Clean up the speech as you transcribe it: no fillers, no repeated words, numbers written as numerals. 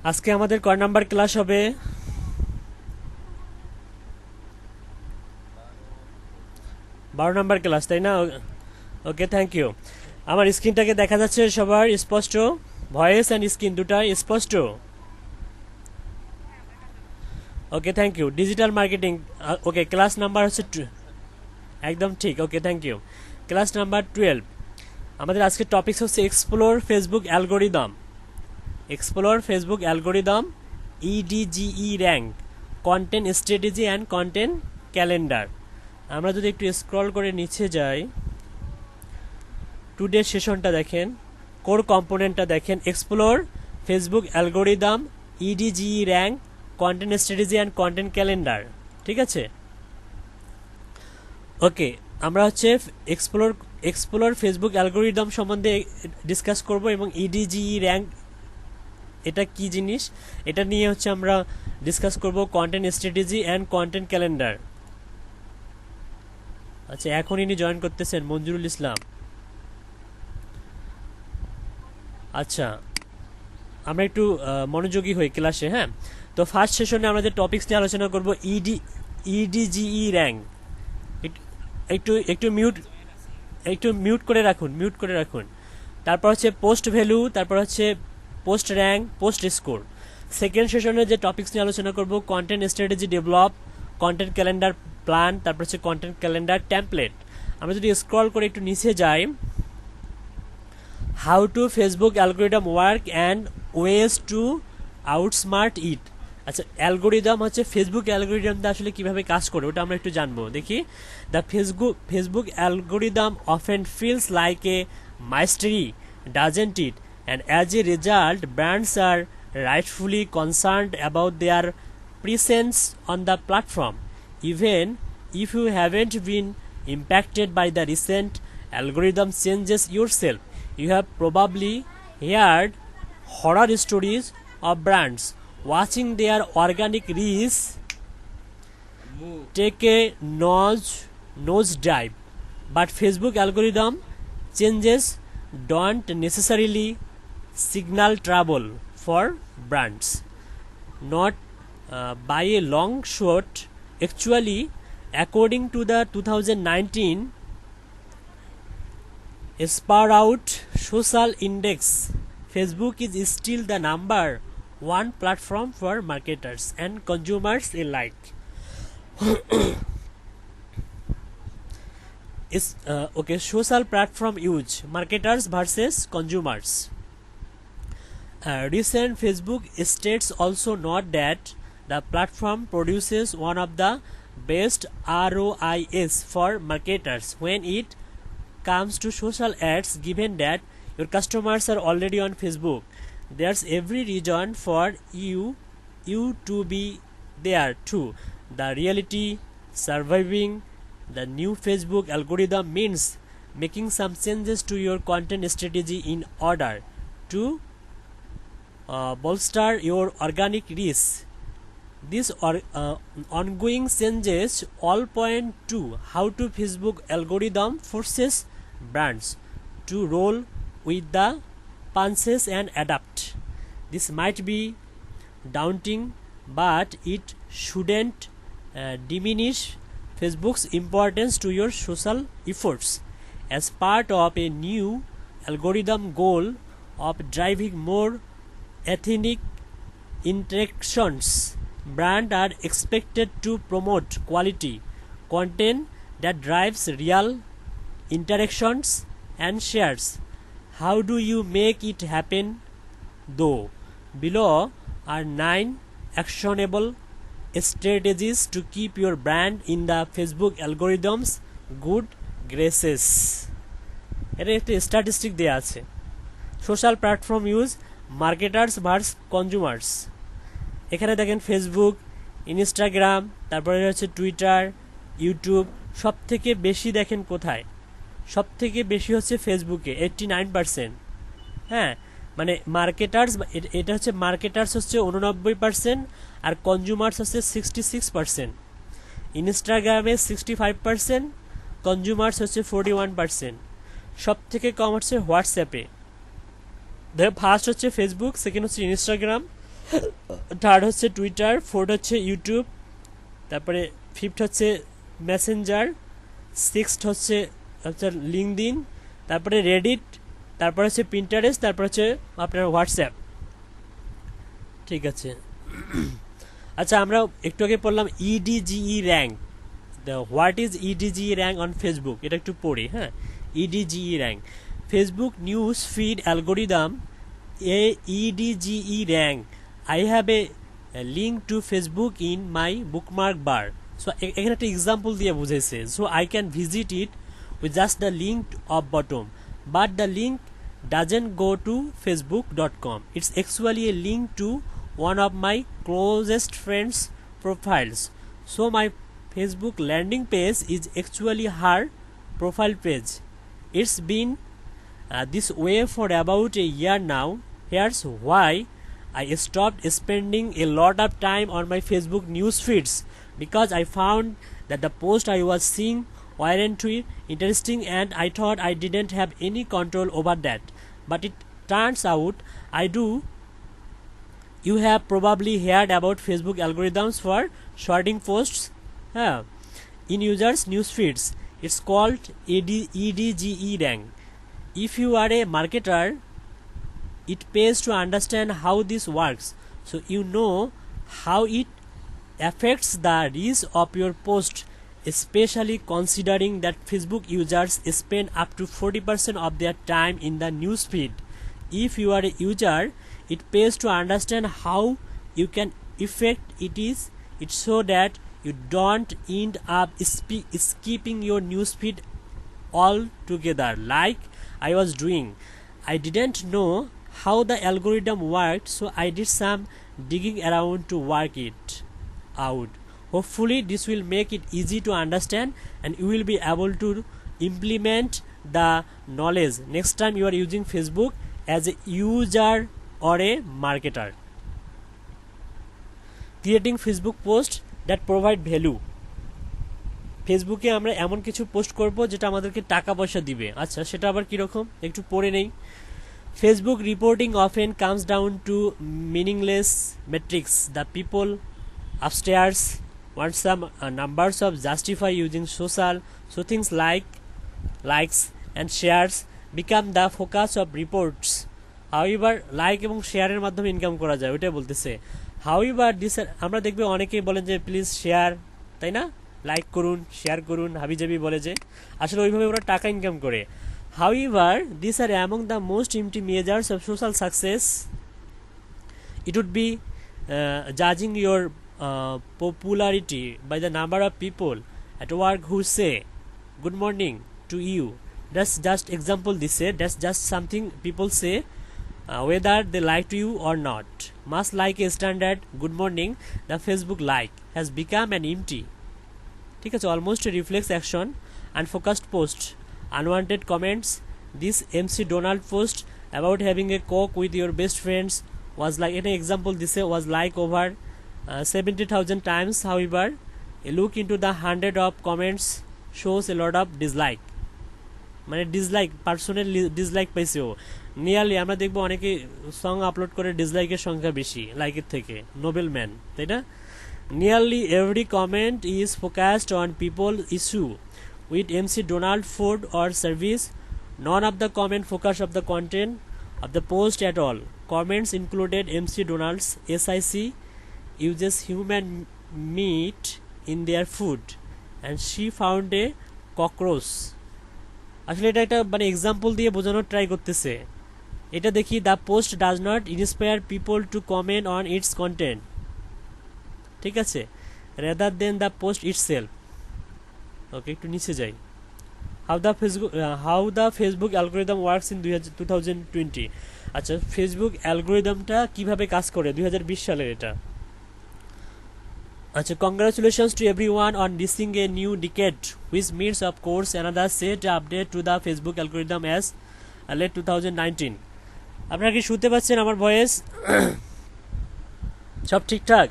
আজকে আমাদের কয় নাম্বার ক্লাস হবে? 12 নাম্বার ক্লাস, তাই না? ওকে, থ্যাংক ইউ। আমার স্ক্রিনটাকে দেখা যাচ্ছে সবার স্পষ্ট? ভয়েস অ্যান্ড স্ক্রিন দুটাই স্পষ্ট? Okay, thank you. Digital marketing, okay, class number হচ্ছে একদম ঠিক। Okay, thank you. Class number 12। আমাদের আজকের টপিকস হচ্ছে explore Facebook algorithm. Explore Facebook algorithm, EDGE rank, content strategy and content calendar. আমরা যদি একটু স্ক্রল করে নিচে যাই, টুডে সেশনটা দেখেন, কোর কম্পোনেন্টটা দেখেন, explore Facebook algorithm, EDGE rank, content strategy and content calendar. ঠিক আছে? ওকে, আমরা হচ্ছে এক্সপ্লোর এক্সপ্লোর ফেসবুক অ্যালগোরিদম সম্বন্ধে ডিসকাস করব, এবং ইডিজিই র্যাঙ্ক এটা কি জিনিস এটা নিয়ে হচ্ছে আমরা ডিসকাস করব, content strategy and content calendar. আচ্ছা, এখন ইনি জয়েন করতেছেন মঞ্জুরুল ইসলাম। আচ্ছা, আমরা একটু মনোযোগী হই ক্লাসে। হ্যাঁ, তো ফার্স্ট সেশনে আমরা যে টপিকস নিয়ে আলোচনা করব, ইডিজিই র্যাঙ্ক। একটু একটু মিউট একটু মিউট করে রাখুন, মিউট করে রাখুন। তারপর হচ্ছে পোস্ট ভ্যালু, তারপর হচ্ছে post rank, post score. Second সেশনে যে টপিকস নিয়ে আলোচনা করব, content strategy develop, content calendar plan, তারপর হচ্ছে কন্টেন্ট ক্যালেন্ডার টেমপ্লেট। আমরা যদি স্ক্রল করে একটু নিচে যাই, how to Facebook algorithm work and ways to outsmart it. আচ্ছা, অ্যালগোরিদম হচ্ছে ফেসবুক অ্যালগোরিদমটা আসলে কিভাবে কাজ করে ওটা আমরা একটু জানবো। দেখি, the Facebook algorithm often feels like a mystery, doesn't it? And as a result brands are rightfully concerned about their presence on the platform, even if you haven't been impacted by the recent algorithm changes yourself. You have probably heard horror stories of brands watching their organic reach take a nosedive. But Facebook algorithm changes don't necessarily signal trouble for brands, not by a long shot. Actually, according to the 2019 Sprout Social Index, Facebook is still the number one platform for marketers and consumers alike. Is okay, social platform use, marketers versus consumers. Recent Facebook states also note that the platform produces one of the best ROIs for marketers when it comes to social ads, given that your customers are already on Facebook. There's every reason for you to be there too. The reality surviving the new Facebook algorithm means making some changes to your content strategy in order to bolster your organic reach. These ongoing changes all point to how to Facebook algorithm forces brands to roll with the punches and adapt. This might be daunting, but it shouldn't diminish Facebook's importance to your social efforts. As part of a new algorithm goal of driving more ethnic interactions, brands are expected to promote quality content that drives real interactions and shares. How do you make it happen though? Below are 9 actionable strategies to keep your brand in the Facebook algorithm's good graces. এটা একটা statistic দেওয়া আছে, social platform use, marketers verse consumers. এখানে দেখেন Facebook, Instagram, তারপরে হচ্ছে Twitter, YouTube. সব থেকে বেশি দেখেন কোথায়? সব থেকে বেশি হচ্ছে ফেসবুকে, 89%। হ্যাঁ, মানে মার্কেটার্স, এটা হচ্ছে মার্কেটার্স হচ্ছে 89%, আর কনজিউমার্স হচ্ছে 66%। ইনস্টাগ্রামে 65%, কনজিউমার্স হচ্ছে 41%। সব থেকে কম হচ্ছে হোয়াটসঅ্যাপে। ফার্স্ট হচ্ছে ফেসবুক, সেকেন্ড হচ্ছে ইনস্টাগ্রাম, থার্ড হচ্ছে টুইটার, ফোর্থ হচ্ছে ইউটিউব, তারপরে ফিফথ হচ্ছে মেসেঞ্জার, সিক্সথ হচ্ছে লিঙ্কডইন, তারপরে রেডিট, তারপর হচ্ছে পিন্টারেস্ট, তারপর হচ্ছে আপনার হোয়াটসঅ্যাপ। ঠিক আছে। আচ্ছা, আমরা একটু আগে পড়লাম ইডিজিই rank. What is ইডিজিই rank on Facebook, এটা একটু পড়ি। হ্যাঁ, ইডিজিই rank, Facebook news feed algorithm A ইডিজিই rank. I have a link to Facebook in my bookmark bar. So এখানে একটা এক্সাম্পল দিয়ে বুঝেছে। So I can visit it with just the link of bottom, but the link doesn't go to facebook.com. It's actually a link to one of my closest friends profiles. So my Facebook landing page is actually her profile page. It's been this way for about a year now. Here's why I stopped spending a lot of time on my Facebook news feeds, because I found that the post I was seeing weren't too interesting and I thought I didn't have any control over that. But it turns out I do. You have probably heard about Facebook algorithms for sorting posts in users' news feeds. It's called EDGE rank. If you are a marketer, it pays to understand how this works, so you know how it affects the reach of your post, especially considering that Facebook users spend up to 40% of their time in the newsfeed. If you are a user, it pays to understand how you can affect it so that you don't end up skipping your newsfeed altogether like I was doing. I didn't know how the algorithm worked, so I did some digging around to work it out. Hopefully this will make it easy to understand and you will be able to implement the knowledge next time you are using Facebook as a user or a marketer. Creating Facebook posts that provide value. ফেসবুকে আমরা এমন কিছু post করব যেটা আমাদেরকে টাকা পয়সা দিবে। আচ্ছা, সেটা আবার কীরকম একটু পড়ে নেই। Facebook reporting often comes down to meaningless metrics. The people upstairs want some numbers of justify using social, so things like likes and shares become the focus of reports. However, like এবং শেয়ারের মাধ্যমে income করা যায়, ওইটাই বলতেছে। However, this আমরা দেখবে অনেকেই বলেন যে প্লিজ শেয়ার, তাই না, লাইক করুন, শেয়ার করুন, হাবিজাবি বলে যে আসলে ওইভাবে ওরা টাকা ইনকাম করে। However, these are among the most empty measures of social success. It would be judging your popularity by the number of people at work who say good morning to you. That's just example this say, that's just something people say whether they like to you or not. Much like a standard good morning, the Facebook like has become an empty, ঠিক আছে, almost a reflex action, unfocused post, unwanted comments. This MC Donald post about having a coke with your best friends was like, an example this was like over 70,000 times. However, a look into the 100 of comments shows a lot of dislike, মানে dislike, personal dislike পাইছে ও। Nearly আমরা দেখবো অনেকে song upload করে ডিসলাইকের সংখ্যা বেশি লাইকের থেকে, নোবেল ম্যান, তাই না? Nearly every comment is focused on people's issue with MC Donald Ford or service. None of the comment focus of the content of the post at all. Comments included MC Donald's SIC uses human meat in their food and she found a cockroach. আসলে এটা একটা মানে example দিয়ে বোঝানোর try করতেছে। এটা দেখি, the post does not inspire people to comment on its content, ঠিক আছে, rather than the post itself. Okay, একটু নিচে যাই। How the Facebook algorithm works in 2020। আচ্ছা, ফেসবুক অ্যালগোরিদমটা কিভাবে কাজ করে 2020 সালের এটা। আচ্ছা, congratulations to everyone on reaching a new decade which means of course another set update to the Facebook algorithm as late 2019। আপনারা কি শুনতে পাচ্ছেন আমার ভয়েস? সব ঠিকঠাক?